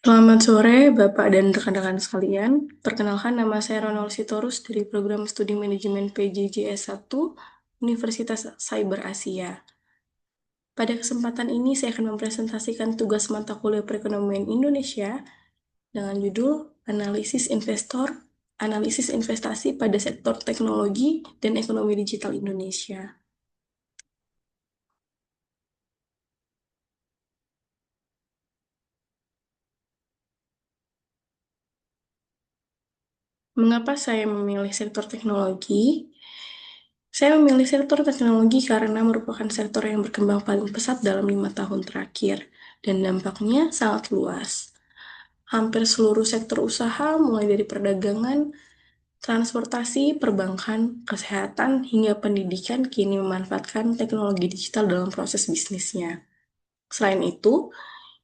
Selamat sore, Bapak dan rekan-rekan sekalian. Perkenalkan, nama saya Ronald Sitorus dari Program Studi Manajemen PJJ S1 Universitas Cyber Asia. Pada kesempatan ini, saya akan mempresentasikan tugas mata kuliah perekonomian Indonesia dengan judul Analisis Investasi pada Sektor Teknologi dan Ekonomi Digital Indonesia. Mengapa saya memilih sektor teknologi? Saya memilih sektor teknologi karena merupakan sektor yang berkembang paling pesat dalam 5 tahun terakhir, dan dampaknya sangat luas. Hampir seluruh sektor usaha, mulai dari perdagangan, transportasi, perbankan, kesehatan, hingga pendidikan, kini memanfaatkan teknologi digital dalam proses bisnisnya. Selain itu,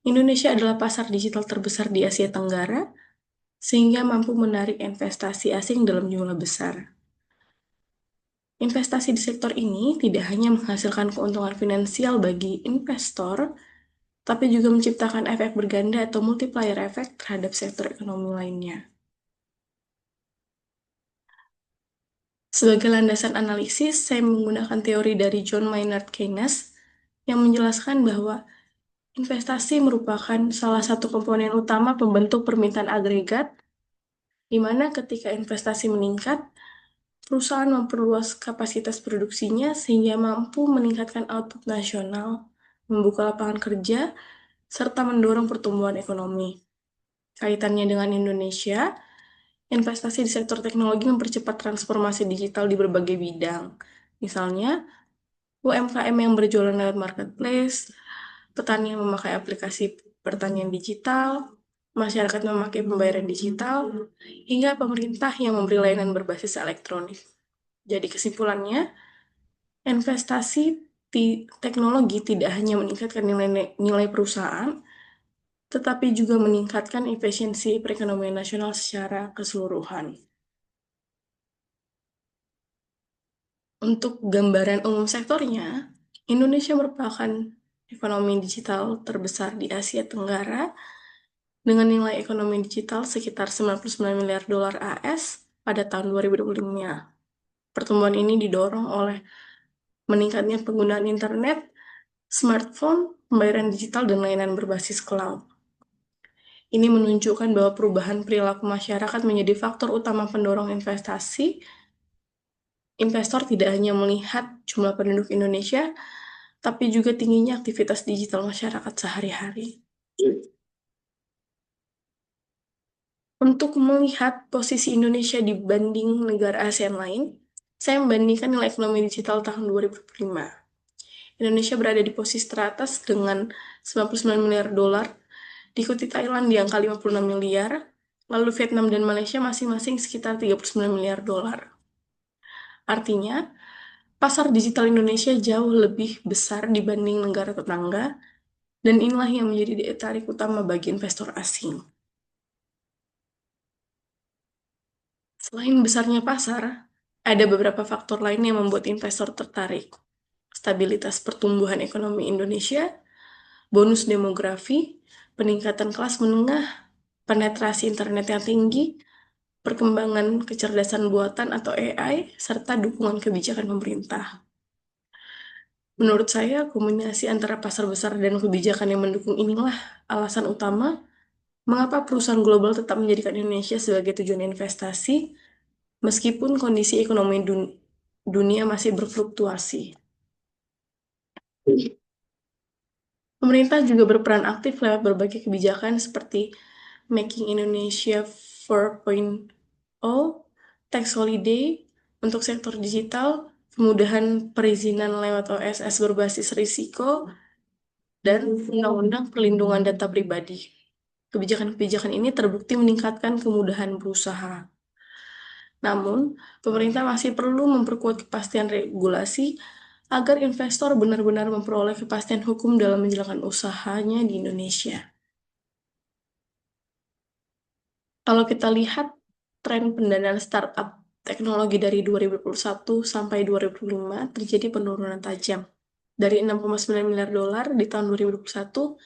Indonesia adalah pasar digital terbesar di Asia Tenggara, sehingga mampu menarik investasi asing dalam jumlah besar. Investasi di sektor ini tidak hanya menghasilkan keuntungan finansial bagi investor, tapi juga menciptakan efek berganda atau multiplier effect terhadap sektor ekonomi lainnya. Sebagai landasan analisis, saya menggunakan teori dari John Maynard Keynes yang menjelaskan bahwa investasi merupakan salah satu komponen utama pembentuk permintaan agregat, di mana ketika investasi meningkat, perusahaan memperluas kapasitas produksinya sehingga mampu meningkatkan output nasional, membuka lapangan kerja, serta mendorong pertumbuhan ekonomi. Kaitannya dengan Indonesia, investasi di sektor teknologi mempercepat transformasi digital di berbagai bidang. Misalnya, UMKM yang berjualan lewat marketplace, petani yang memakai aplikasi pertanian digital, masyarakat memakai pembayaran digital, hingga pemerintah yang memberi layanan berbasis elektronik. Jadi kesimpulannya, investasi di teknologi tidak hanya meningkatkan nilai perusahaan, tetapi juga meningkatkan efisiensi perekonomian nasional secara keseluruhan. Untuk gambaran umum sektornya, Indonesia merupakan ekonomi digital terbesar di Asia Tenggara dengan nilai ekonomi digital sekitar 99 miliar dolar AS pada tahun 2025. Pertumbuhan ini didorong oleh meningkatnya penggunaan internet, smartphone, pembayaran digital, dan layanan berbasis cloud. Ini menunjukkan bahwa perubahan perilaku masyarakat menjadi faktor utama pendorong investasi. Investor tidak hanya melihat jumlah penduduk Indonesia, tapi juga tingginya aktivitas digital masyarakat sehari-hari. Untuk melihat posisi Indonesia dibanding negara ASEAN lain, saya membandingkan nilai ekonomi digital tahun 2005. Indonesia berada di posisi teratas dengan 99 miliar dolar, diikuti Thailand di angka 56 miliar, lalu Vietnam dan Malaysia masing-masing sekitar 39 miliar dolar. Artinya, pasar digital Indonesia jauh lebih besar dibanding negara tetangga, dan inilah yang menjadi daya tarik utama bagi investor asing. Selain besarnya pasar, ada beberapa faktor lain yang membuat investor tertarik. Stabilitas pertumbuhan ekonomi Indonesia, bonus demografi, peningkatan kelas menengah, penetrasi internet yang tinggi, perkembangan kecerdasan buatan atau AI, serta dukungan kebijakan pemerintah. Menurut saya, kombinasi antara pasar besar dan kebijakan yang mendukung inilah alasan utama mengapa perusahaan global tetap menjadikan Indonesia sebagai tujuan investasi, meskipun kondisi ekonomi dunia masih berfluktuasi. Pemerintah juga berperan aktif lewat berbagai kebijakan seperti Making Indonesia 4.0, Tax Holiday untuk sektor digital, kemudahan perizinan lewat OSS berbasis risiko, dan Undang-Undang Perlindungan Data Pribadi. Kebijakan-kebijakan ini terbukti meningkatkan kemudahan berusaha. Namun, pemerintah masih perlu memperkuat kepastian regulasi agar investor benar-benar memperoleh kepastian hukum dalam menjalankan usahanya di Indonesia. Kalau kita lihat tren pendanaan startup teknologi dari 2021 sampai 2005 terjadi penurunan tajam. Dari 6,9 miliar dolar di tahun 2021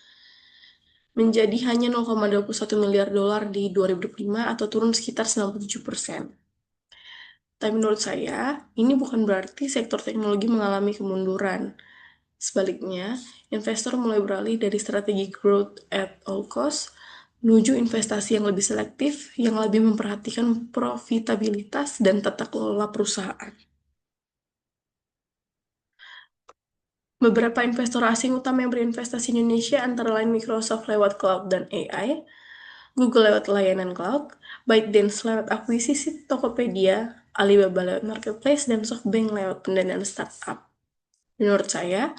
menjadi hanya 0,21 miliar dolar di 2025 atau turun sekitar 97%. Tapi menurut saya, ini bukan berarti sektor teknologi mengalami kemunduran. Sebaliknya, investor mulai beralih dari strategi growth at all cost menuju investasi yang lebih selektif, yang lebih memperhatikan profitabilitas dan tata kelola perusahaan. Beberapa investor asing utama yang berinvestasi di Indonesia antara lain Microsoft lewat cloud dan AI, Google lewat layanan cloud, ByteDance lewat akuisisi Tokopedia, Alibaba lewat marketplace, dan SoftBank lewat pendanaan startup. Menurut saya,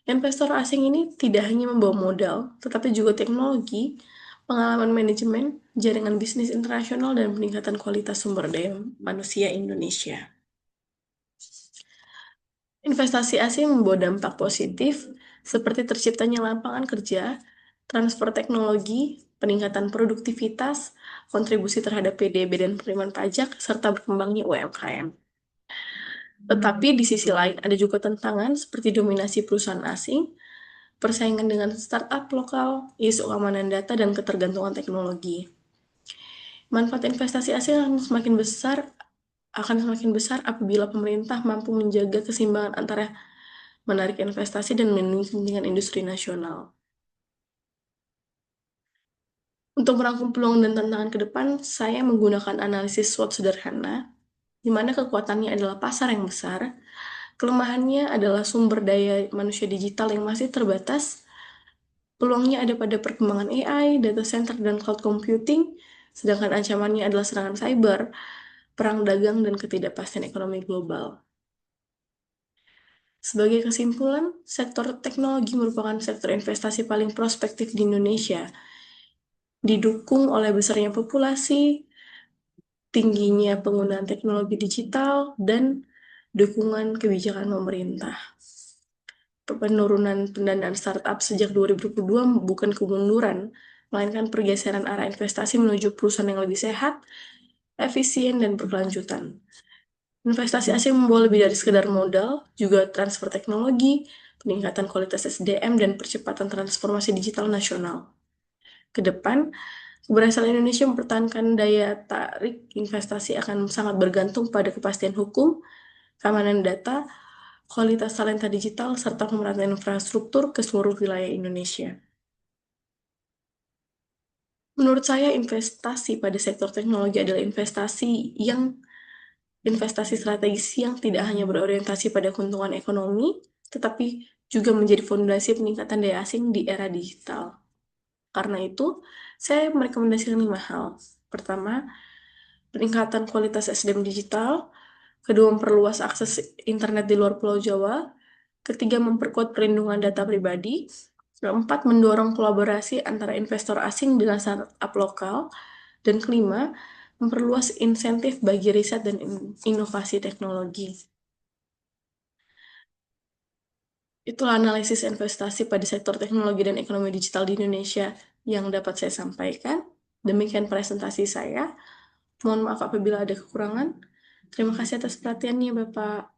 investor asing ini tidak hanya membawa modal, tetapi juga teknologi, pengalaman manajemen, jaringan bisnis internasional, dan peningkatan kualitas sumber daya manusia Indonesia. Investasi asing membawa dampak positif, seperti terciptanya lapangan kerja, transfer teknologi, peningkatan produktivitas, kontribusi terhadap PDB dan penerimaan pajak, serta berkembangnya UMKM. Tetapi di sisi lain ada juga tantangan seperti dominasi perusahaan asing, persaingan dengan startup lokal, isu keamanan data, dan ketergantungan teknologi. Manfaat investasi asing akan semakin besar apabila pemerintah mampu menjaga keseimbangan antara menarik investasi dan melindungi kepentingan industri nasional. Untuk merangkum peluang dan tantangan ke depan, saya menggunakan analisis SWOT sederhana, di mana kekuatannya adalah pasar yang besar, kelemahannya adalah sumber daya manusia digital yang masih terbatas, peluangnya ada pada perkembangan AI, data center, dan cloud computing, sedangkan ancamannya adalah serangan cyber, perang dagang, dan ketidakpastian ekonomi global. Sebagai kesimpulan, sektor teknologi merupakan sektor investasi paling prospektif di Indonesia, didukung oleh besarnya populasi, tingginya penggunaan teknologi digital, dan dukungan kebijakan pemerintah. Penurunan pendanaan startup sejak 2022 bukan kemunduran, melainkan pergeseran arah investasi menuju perusahaan yang lebih sehat, efisien, dan berkelanjutan. Investasi asing membawa lebih dari sekedar modal, juga transfer teknologi, peningkatan kualitas SDM, dan percepatan transformasi digital nasional. Kedepan, keberhasilan Indonesia mempertahankan daya tarik investasi akan sangat bergantung pada kepastian hukum, keamanan data, kualitas talenta digital, serta pemerataan infrastruktur ke seluruh wilayah Indonesia. Menurut saya, investasi pada sektor teknologi adalah investasi strategis yang tidak hanya berorientasi pada keuntungan ekonomi, tetapi juga menjadi fondasi peningkatan daya asing di era digital. Karena itu, saya merekomendasikan 5 hal. Pertama, peningkatan kualitas SDM digital. Kedua, memperluas akses internet di luar Pulau Jawa. Ketiga, memperkuat perlindungan data pribadi. Keempat, mendorong kolaborasi antara investor asing dengan startup lokal. Dan kelima, memperluas insentif bagi riset dan inovasi teknologi. Itulah analisis investasi pada sektor teknologi dan ekonomi digital di Indonesia yang dapat saya sampaikan. Demikian presentasi saya. Mohon maaf apabila ada kekurangan. Terima kasih atas perhatiannya, Bapak.